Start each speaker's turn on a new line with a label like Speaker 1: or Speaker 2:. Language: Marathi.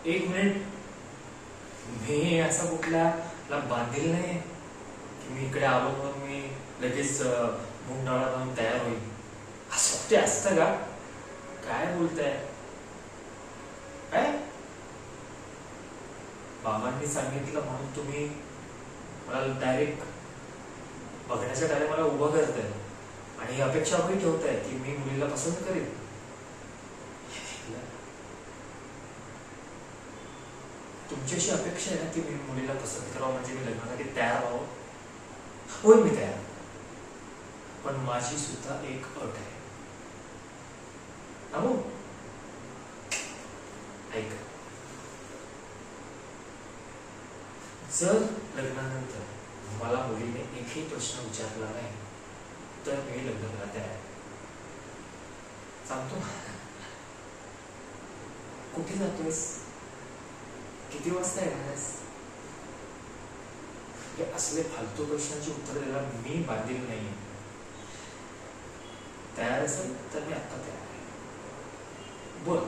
Speaker 1: एक मिनिट, मी असा कुठल्याला बांधील नाही की मी इकडे आलो म्हणून मी लगेच मुंडाळा बनून तयार होईल. असं ते असतं का? काय बोलताय? काय बाबांनी सांगितलं म्हणून तुम्ही मला डायरेक्ट बघण्याच्या टाइम मला उभं करताय आणि अपेक्षा अशी ठेवताय की मी मुलीला पसंत करेन. तुमची अशी अपेक्षा आहे ना की मी मुलीला पसंत करावं म्हणजे मी लग्नासाठी तयार व्हावं. होय मी तयार, पण माझी सुद्धा एक अट आहे. हो ऐक, जर लग्नानंतर मला मुलीने एकही प्रश्न विचारला नाही तर मी लग्न करायला तयार आहे. सांगतो कुठे जातोयस, किती वाजता येणारस, हे असले फालतू प्रश्नांची उत्तर द्यायला मी बांधील नाहीये. तयार असेल तर मी आता तयार आहे. बोल.